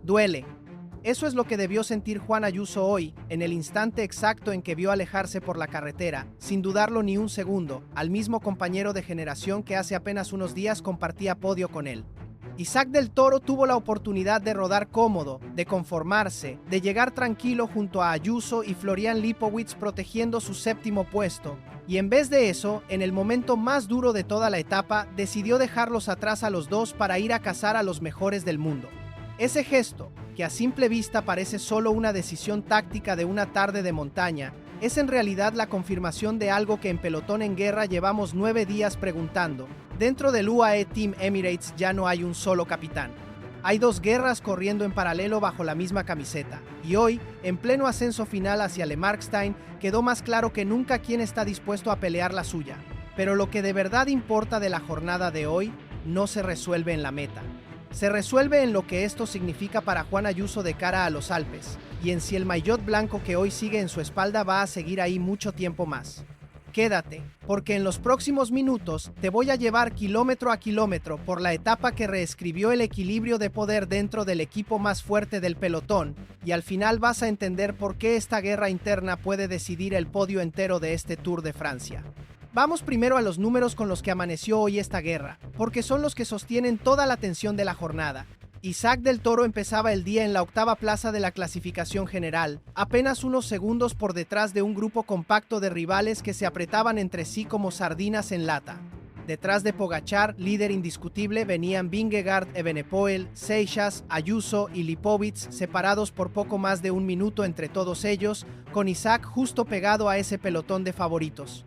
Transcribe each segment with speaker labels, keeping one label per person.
Speaker 1: Duele. Eso es lo que debió sentir Juan Ayuso hoy, en el instante exacto en que vio alejarse por la carretera, sin dudarlo ni un segundo, al mismo compañero de generación que hace apenas unos días compartía podio con él. Isaac del Toro tuvo la oportunidad de rodar cómodo, de conformarse, de llegar tranquilo junto a Ayuso y Florian Lipowitz protegiendo su séptimo puesto, y en vez de eso, en el momento más duro de toda la etapa, decidió dejarlos atrás a los dos para ir a cazar a los mejores del mundo. Ese gesto, que a simple vista parece solo una decisión táctica de una tarde de montaña, es en realidad la confirmación de algo que en Pelotón en Guerra llevamos 9 días preguntando. Dentro del UAE Team Emirates ya no hay un solo capitán. Hay dos guerras corriendo en paralelo bajo la misma camiseta, y hoy, en pleno ascenso final hacia Le Markstein, quedó más claro que nunca quién está dispuesto a pelear la suya. Pero lo que de verdad importa de la jornada de hoy no se resuelve en la meta. Se resuelve en lo que esto significa para Juan Ayuso de cara a los Alpes, y en si el maillot blanco que hoy sigue en su espalda va a seguir ahí mucho tiempo más. Quédate, porque en los próximos minutos te voy a llevar kilómetro a kilómetro por la etapa que reescribió el equilibrio de poder dentro del equipo más fuerte del pelotón, y al final vas a entender por qué esta guerra interna puede decidir el podio entero de este Tour de Francia. Vamos primero a los números con los que amaneció hoy esta guerra, porque son los que sostienen toda la tensión de la jornada. Isaac del Toro empezaba el día en la octava plaza de la clasificación general, apenas unos segundos por detrás de un grupo compacto de rivales que se apretaban entre sí como sardinas en lata. Detrás de Pogačar, líder indiscutible, venían Vingegaard, Evenepoel, Seixas, Ayuso y Lipowitz, separados por poco más de un minuto entre todos ellos, con Isaac justo pegado a ese pelotón de favoritos.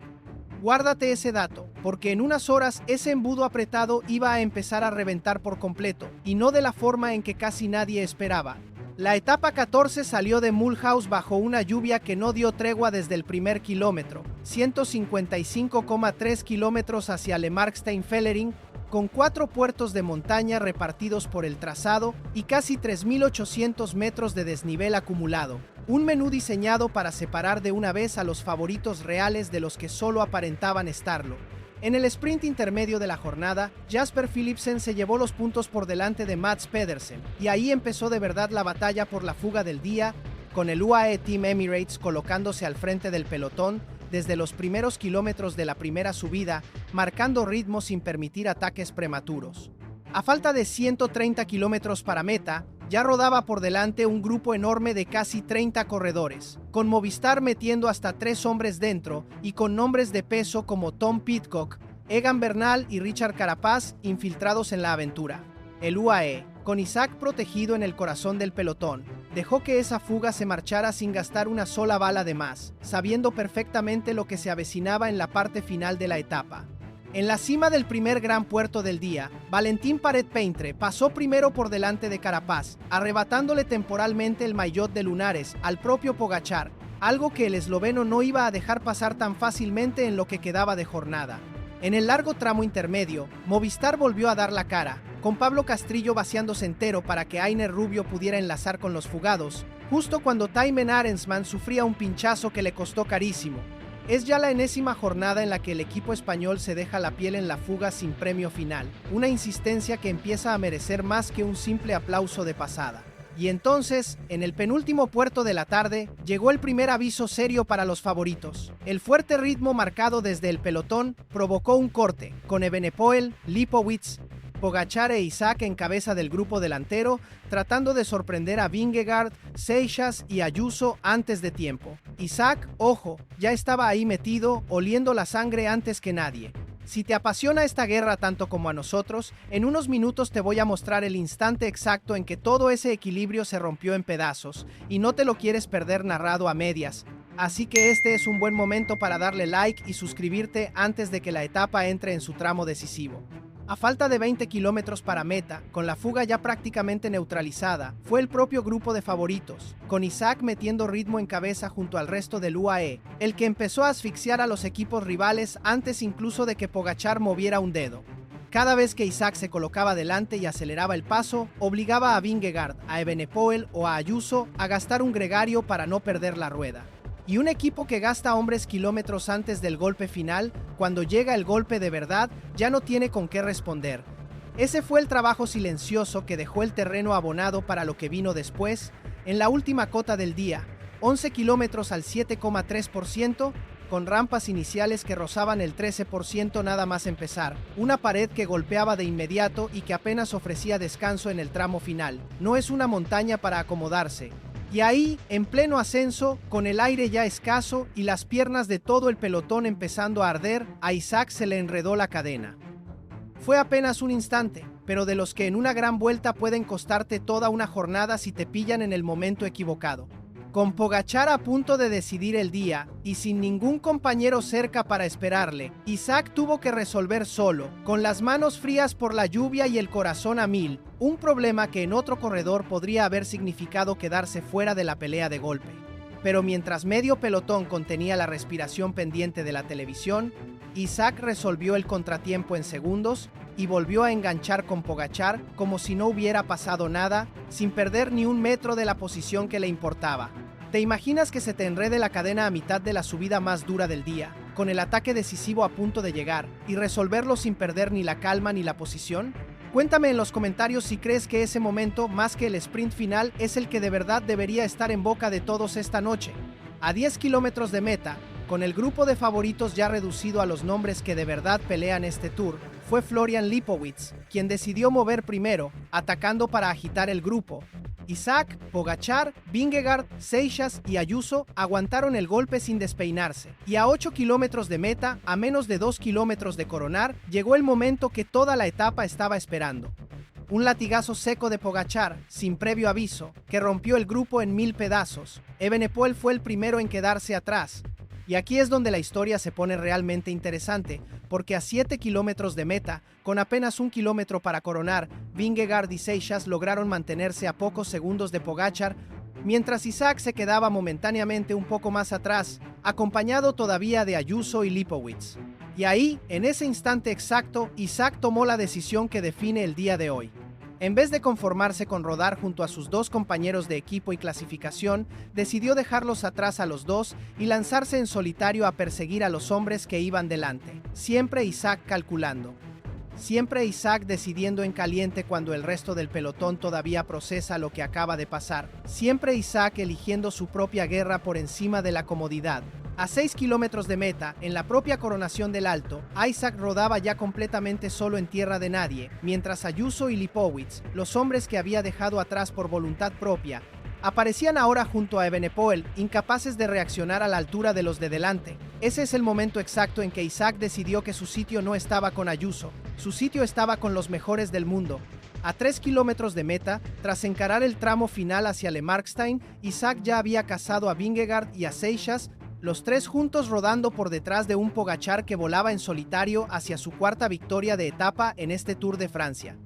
Speaker 1: Guárdate ese dato, porque en unas horas ese embudo apretado iba a empezar a reventar por completo, y no de la forma en que casi nadie esperaba. La etapa 14 salió de Mulhouse bajo una lluvia que no dio tregua desde el primer kilómetro, 155,3 kilómetros hacia Le Markstein-Fellering, con 4 puertos de montaña repartidos por el trazado y casi 3.800 metros de desnivel acumulado. Un menú diseñado para separar de una vez a los favoritos reales de los que solo aparentaban estarlo. En el sprint intermedio de la jornada, Jasper Philipsen se llevó los puntos por delante de Mads Pedersen, y ahí empezó de verdad la batalla por la fuga del día, con el UAE Team Emirates colocándose al frente del pelotón desde los primeros kilómetros de la primera subida, marcando ritmo sin permitir ataques prematuros. A falta de 130 kilómetros para meta, ya rodaba por delante un grupo enorme de casi 30 corredores, con Movistar metiendo hasta 3 hombres dentro y con nombres de peso como Tom Pidcock, Egan Bernal y Richard Carapaz infiltrados en la aventura. El UAE, con Isaac protegido en el corazón del pelotón, dejó que esa fuga se marchara sin gastar una sola bala de más, sabiendo perfectamente lo que se avecinaba en la parte final de la etapa. En la cima del primer gran puerto del día, Valentín Paret-Peintre pasó primero por delante de Carapaz, arrebatándole temporalmente el maillot de lunares al propio Pogačar, algo que el esloveno no iba a dejar pasar tan fácilmente en lo que quedaba de jornada. En el largo tramo intermedio, Movistar volvió a dar la cara, con Pablo Castrillo vaciándose entero para que Ainer Rubio pudiera enlazar con los fugados, justo cuando Thymen Arensman sufría un pinchazo que le costó carísimo. Es ya la enésima jornada en la que el equipo español se deja la piel en la fuga sin premio final, una insistencia que empieza a merecer más que un simple aplauso de pasada. Y entonces, en el penúltimo puerto de la tarde, llegó el primer aviso serio para los favoritos. El fuerte ritmo marcado desde el pelotón provocó un corte, con Evenepoel, Lipowitz, Pogačar e Isaac en cabeza del grupo delantero, tratando de sorprender a Vingegaard, Seixas y Ayuso antes de tiempo. Isaac, ojo, ya estaba ahí metido, oliendo la sangre antes que nadie. Si te apasiona esta guerra tanto como a nosotros, en unos minutos te voy a mostrar el instante exacto en que todo ese equilibrio se rompió en pedazos, y no te lo quieres perder narrado a medias. Así que este es un buen momento para darle like y suscribirte antes de que la etapa entre en su tramo decisivo. A falta de 20 kilómetros para meta, con la fuga ya prácticamente neutralizada, fue el propio grupo de favoritos, con Isaac metiendo ritmo en cabeza junto al resto del UAE, el que empezó a asfixiar a los equipos rivales antes incluso de que Pogačar moviera un dedo. Cada vez que Isaac se colocaba delante y aceleraba el paso, obligaba a Vingegaard, a Evenepoel o a Ayuso a gastar un gregario para no perder la rueda. Y un equipo que gasta hombres kilómetros antes del golpe final, cuando llega el golpe de verdad, ya no tiene con qué responder. Ese fue el trabajo silencioso que dejó el terreno abonado para lo que vino después, en la última cota del día, 11 kilómetros al 7,3%, con rampas iniciales que rozaban el 13% nada más empezar, una pared que golpeaba de inmediato y que apenas ofrecía descanso en el tramo final. No es una montaña para acomodarse. Y ahí, en pleno ascenso, con el aire ya escaso y las piernas de todo el pelotón empezando a arder, a Isaac se le enredó la cadena. Fue apenas un instante, pero de los que en una gran vuelta pueden costarte toda una jornada si te pillan en el momento equivocado. Con Pogačar a punto de decidir el día, y sin ningún compañero cerca para esperarle, Isaac tuvo que resolver solo, con las manos frías por la lluvia y el corazón a mil, un problema que en otro corredor podría haber significado quedarse fuera de la pelea de golpe. Pero mientras medio pelotón contenía la respiración pendiente de la televisión, Isaac resolvió el contratiempo en segundos y volvió a enganchar con Pogačar como si no hubiera pasado nada, sin perder ni un metro de la posición que le importaba. ¿Te imaginas que se te enrede la cadena a mitad de la subida más dura del día, con el ataque decisivo a punto de llegar, y resolverlo sin perder ni la calma ni la posición? Cuéntame en los comentarios si crees que ese momento, más que el sprint final, es el que de verdad debería estar en boca de todos esta noche. A 10 kilómetros de meta, con el grupo de favoritos ya reducido a los nombres que de verdad pelean este Tour, fue Florian Lipowitz, quien decidió mover primero, atacando para agitar el grupo. Isaac, Pogačar, Vingegaard, Seixas y Ayuso aguantaron el golpe sin despeinarse. Y a 8 kilómetros de meta, a menos de 2 kilómetros de coronar, llegó el momento que toda la etapa estaba esperando. Un latigazo seco de Pogačar, sin previo aviso, que rompió el grupo en 1000 pedazos. Evenepoel fue el primero en quedarse atrás. Y aquí es donde la historia se pone realmente interesante, porque a 7 kilómetros de meta, con apenas 1 kilómetro para coronar, Vingegaard y Seixas lograron mantenerse a pocos segundos de Pogačar, mientras Isaac se quedaba momentáneamente un poco más atrás, acompañado todavía de Ayuso y Lipowitz. Y ahí, en ese instante exacto, Isaac tomó la decisión que define el día de hoy. En vez de conformarse con rodar junto a sus dos compañeros de equipo y clasificación, decidió dejarlos atrás a los dos y lanzarse en solitario a perseguir a los hombres que iban delante. Siempre Isaac calculando. Siempre Isaac decidiendo en caliente cuando el resto del pelotón todavía procesa lo que acaba de pasar. Siempre Isaac eligiendo su propia guerra por encima de la comodidad. A 6 kilómetros de meta, en la propia coronación del Alto, Isaac rodaba ya completamente solo en tierra de nadie, mientras Ayuso y Lipowitz, los hombres que había dejado atrás por voluntad propia, aparecían ahora junto a Evenepoel, incapaces de reaccionar a la altura de los de delante. Ese es el momento exacto en que Isaac decidió que su sitio no estaba con Ayuso, su sitio estaba con los mejores del mundo. A 3 kilómetros de meta, tras encarar el tramo final hacia Le Markstein, Isaac ya había cazado a Vingegaard y a Seixas, los tres juntos rodando por detrás de un Pogačar que volaba en solitario hacia su cuarta victoria de etapa en este Tour de Francia.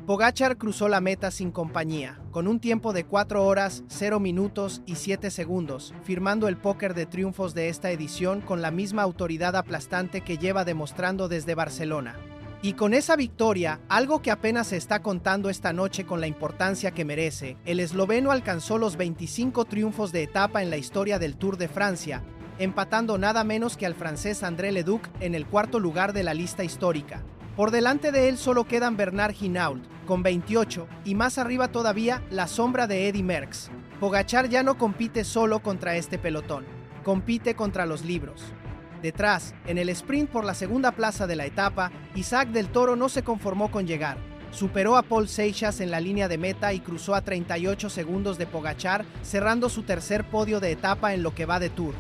Speaker 1: Pogačar cruzó la meta sin compañía, con un tiempo de 4 horas, 0 minutos y 7 segundos, firmando el póker de triunfos de esta edición con la misma autoridad aplastante que lleva demostrando desde Barcelona. Y con esa victoria, algo que apenas se está contando esta noche con la importancia que merece, el esloveno alcanzó los 25 triunfos de etapa en la historia del Tour de Francia, empatando nada menos que al francés André Leduc en el cuarto lugar de la lista histórica. Por delante de él solo quedan Bernard Hinault, con 28, y más arriba todavía la sombra de Eddy Merckx. Pogačar ya no compite solo contra este pelotón, compite contra los libros. Detrás, en el sprint por la segunda plaza de la etapa, Isaac del Toro no se conformó con llegar. Superó a Paul Seixas en la línea de meta y cruzó a 38 segundos de Pogačar, cerrando su tercer podio de etapa en lo que va de Tour.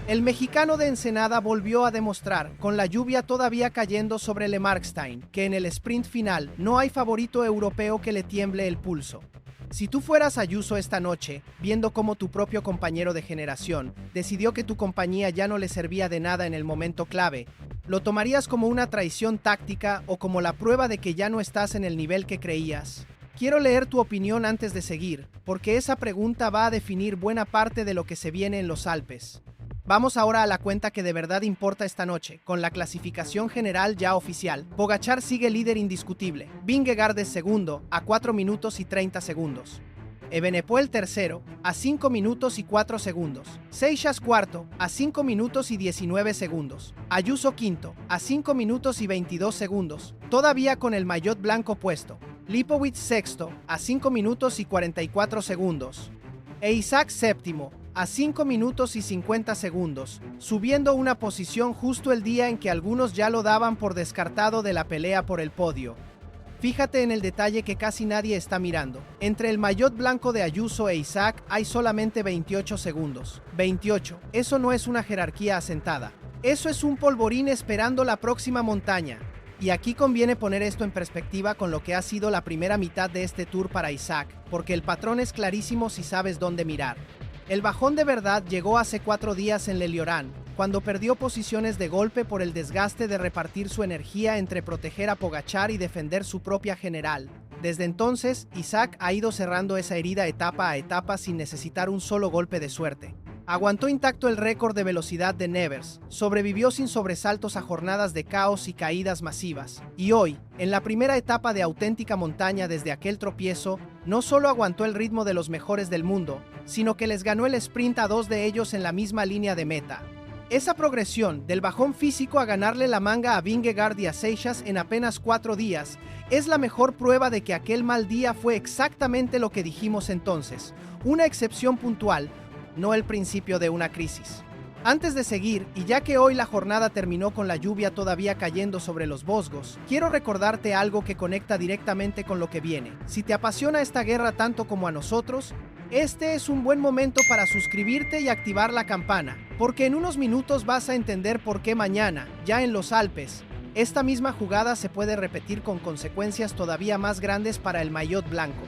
Speaker 1: El mexicano de Ensenada volvió a demostrar, con la lluvia todavía cayendo sobre Le Markstein, que en el sprint final no hay favorito europeo que le tiemble el pulso. Si tú fueras Ayuso esta noche, viendo cómo tu propio compañero de generación decidió que tu compañía ya no le servía de nada en el momento clave, ¿lo tomarías como una traición táctica o como la prueba de que ya no estás en el nivel que creías? Quiero leer tu opinión antes de seguir, porque esa pregunta va a definir buena parte de lo que se viene en los Alpes. Vamos ahora a la cuenta que de verdad importa esta noche, con la clasificación general ya oficial. Pogačar sigue líder indiscutible, Vingegaard es segundo, a 4 minutos y 30 segundos. Evenepoel tercero, a 5 minutos y 4 segundos. Seixas cuarto, a 5 minutos y 19 segundos. Ayuso quinto, a 5 minutos y 22 segundos, todavía con el maillot blanco puesto. Lipowitz sexto, a 5 minutos y 44 segundos. E Isaac séptimo, a 5 minutos y 50 segundos, subiendo una posición justo el día en que algunos ya lo daban por descartado de la pelea por el podio. Fíjate en el detalle que casi nadie está mirando. Entre el maillot blanco de Ayuso e Isaac hay solamente 28 segundos. 28. Eso no es una jerarquía asentada. Eso es un polvorín esperando la próxima montaña. Y aquí conviene poner esto en perspectiva con lo que ha sido la primera mitad de este Tour para Isaac, porque el patrón es clarísimo si sabes dónde mirar. El bajón de verdad llegó hace 4 días en Leliorán, cuando perdió posiciones de golpe por el desgaste de repartir su energía entre proteger a Pogačar y defender su propia general. Desde entonces, Isaac ha ido cerrando esa herida etapa a etapa sin necesitar un solo golpe de suerte. Aguantó intacto el récord de velocidad de Nevers, sobrevivió sin sobresaltos a jornadas de caos y caídas masivas, y hoy, en la primera etapa de auténtica montaña desde aquel tropiezo, no solo aguantó el ritmo de los mejores del mundo, sino que les ganó el sprint a 2 de ellos en la misma línea de meta. Esa progresión, del bajón físico a ganarle la manga a Vingegaard y a Seixas en apenas 4 días, es la mejor prueba de que aquel mal día fue exactamente lo que dijimos entonces, una excepción puntual, no el principio de una crisis. Antes de seguir, y ya que hoy la jornada terminó con la lluvia todavía cayendo sobre los Vosgos, quiero recordarte algo que conecta directamente con lo que viene. Si te apasiona esta guerra tanto como a nosotros, este es un buen momento para suscribirte y activar la campana, porque en unos minutos vas a entender por qué mañana, ya en los Alpes, esta misma jugada se puede repetir con consecuencias todavía más grandes para el maillot blanco.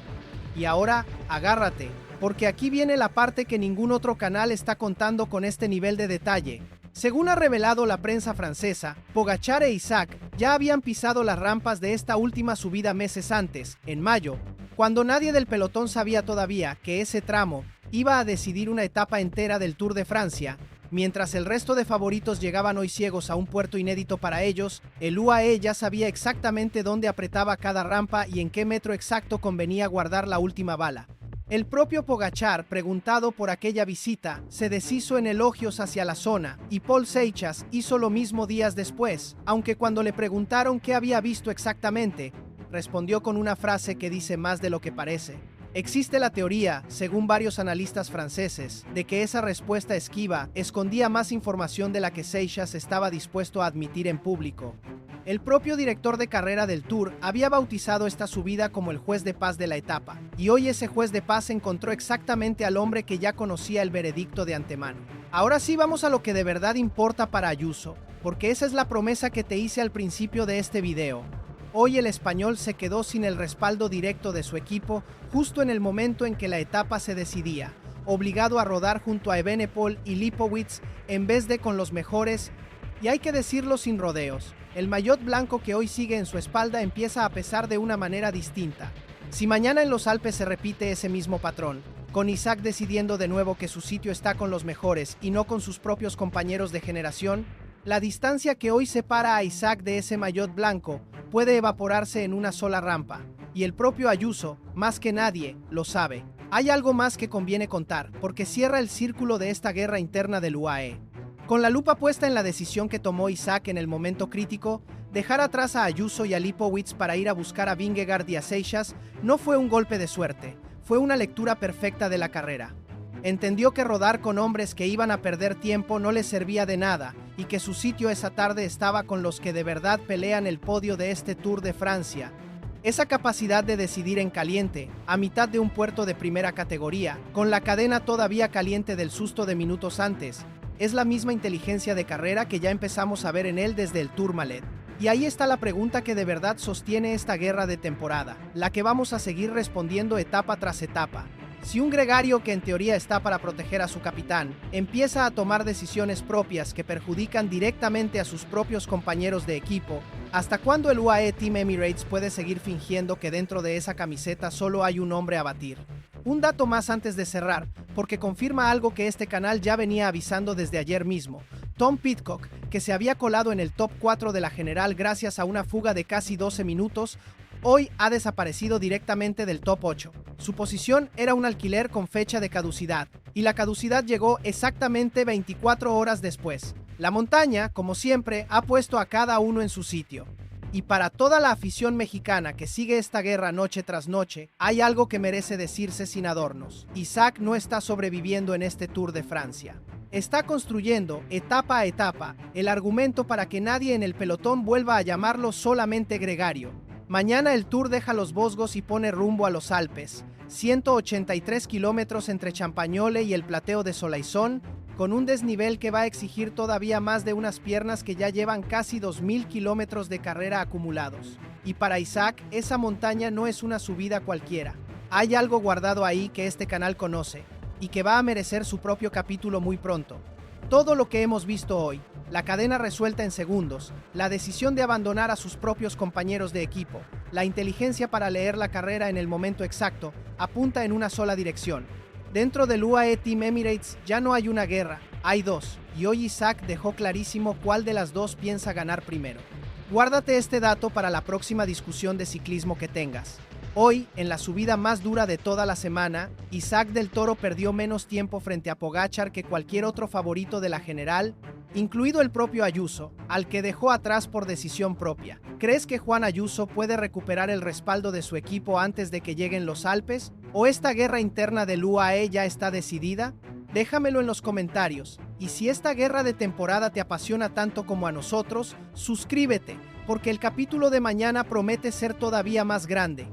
Speaker 1: Y ahora, agárrate, porque aquí viene la parte que ningún otro canal está contando con este nivel de detalle. Según ha revelado la prensa francesa, Pogačar e Isaac ya habían pisado las rampas de esta última subida meses antes, en mayo, cuando nadie del pelotón sabía todavía que ese tramo iba a decidir una etapa entera del Tour de Francia. Mientras el resto de favoritos llegaban hoy ciegos a un puerto inédito para ellos, el UAE ya sabía exactamente dónde apretaba cada rampa y en qué metro exacto convenía guardar la última bala. El propio Pogačar, preguntado por aquella visita, se deshizo en elogios hacia la zona, y Paul Seixas hizo lo mismo días después, aunque cuando le preguntaron qué había visto exactamente, respondió con una frase que dice más de lo que parece. Existe la teoría, según varios analistas franceses, de que esa respuesta esquiva escondía más información de la que Seixas estaba dispuesto a admitir en público. El propio director de carrera del Tour había bautizado esta subida como el juez de paz de la etapa, y hoy ese juez de paz encontró exactamente al hombre que ya conocía el veredicto de antemano. Ahora sí vamos a lo que de verdad importa para Ayuso, porque esa es la promesa que te hice al principio de este video. Hoy el español se quedó sin el respaldo directo de su equipo justo en el momento en que la etapa se decidía, obligado a rodar junto a Evenepoel y Lipowitz en vez de con los mejores, y hay que decirlo sin rodeos. El maillot blanco que hoy sigue en su espalda empieza a pesar de una manera distinta. Si mañana en los Alpes se repite ese mismo patrón, con Isaac decidiendo de nuevo que su sitio está con los mejores y no con sus propios compañeros de generación, la distancia que hoy separa a Isaac de ese maillot blanco puede evaporarse en una sola rampa, y el propio Ayuso, más que nadie, lo sabe. Hay algo más que conviene contar, porque cierra el círculo de esta guerra interna del UAE. Con la lupa puesta en la decisión que tomó Isaac en el momento crítico, dejar atrás a Ayuso y a Lipowitz para ir a buscar a Vingegaard y a Seixas no fue un golpe de suerte, fue una lectura perfecta de la carrera. Entendió que rodar con hombres que iban a perder tiempo no les servía de nada y que su sitio esa tarde estaba con los que de verdad pelean el podio de este Tour de Francia. Esa capacidad de decidir en caliente, a mitad de un puerto de primera categoría, con la cadena todavía caliente del susto de minutos antes, es la misma inteligencia de carrera que ya empezamos a ver en él desde el Tourmalet. Y ahí está la pregunta que de verdad sostiene esta guerra de temporada, la que vamos a seguir respondiendo etapa tras etapa. Si un gregario que en teoría está para proteger a su capitán, empieza a tomar decisiones propias que perjudican directamente a sus propios compañeros de equipo, ¿hasta cuándo el UAE Team Emirates puede seguir fingiendo que dentro de esa camiseta solo hay un hombre a batir? Un dato más antes de cerrar, porque confirma algo que este canal ya venía avisando desde ayer mismo. Tom Pidcock, que se había colado en el top 4 de la general gracias a una fuga de casi 12 minutos, hoy ha desaparecido directamente del top 8. Su posición era un alquiler con fecha de caducidad, y la caducidad llegó exactamente 24 horas después. La montaña, como siempre, ha puesto a cada uno en su sitio. Y para toda la afición mexicana que sigue esta guerra noche tras noche, hay algo que merece decirse sin adornos. Isaac no está sobreviviendo en este Tour de Francia. Está construyendo, etapa a etapa, el argumento para que nadie en el pelotón vuelva a llamarlo solamente gregario. Mañana el Tour deja los Vosgos y pone rumbo a los Alpes, 183 kilómetros entre Champagnole y el Plateo de Soleilson, con un desnivel que va a exigir todavía más de unas piernas que ya llevan casi 2000 kilómetros de carrera acumulados. Y para Isaac, esa montaña no es una subida cualquiera. Hay algo guardado ahí que este canal conoce, y que va a merecer su propio capítulo muy pronto. Todo lo que hemos visto hoy, la cadena resuelta en segundos, la decisión de abandonar a sus propios compañeros de equipo, la inteligencia para leer la carrera en el momento exacto, apunta en una sola dirección. Dentro del UAE Team Emirates ya no hay una guerra, hay dos, y hoy Isaac dejó clarísimo cuál de las dos piensa ganar primero. Guárdate este dato para la próxima discusión de ciclismo que tengas. Hoy, en la subida más dura de toda la semana, Isaac del Toro perdió menos tiempo frente a Pogačar que cualquier otro favorito de la general, incluido el propio Ayuso, al que dejó atrás por decisión propia. ¿Crees que Juan Ayuso puede recuperar el respaldo de su equipo antes de que lleguen los Alpes? ¿O esta guerra interna del UAE ya está decidida? Déjamelo en los comentarios. Y si esta guerra de temporada te apasiona tanto como a nosotros, suscríbete, porque el capítulo de mañana promete ser todavía más grande.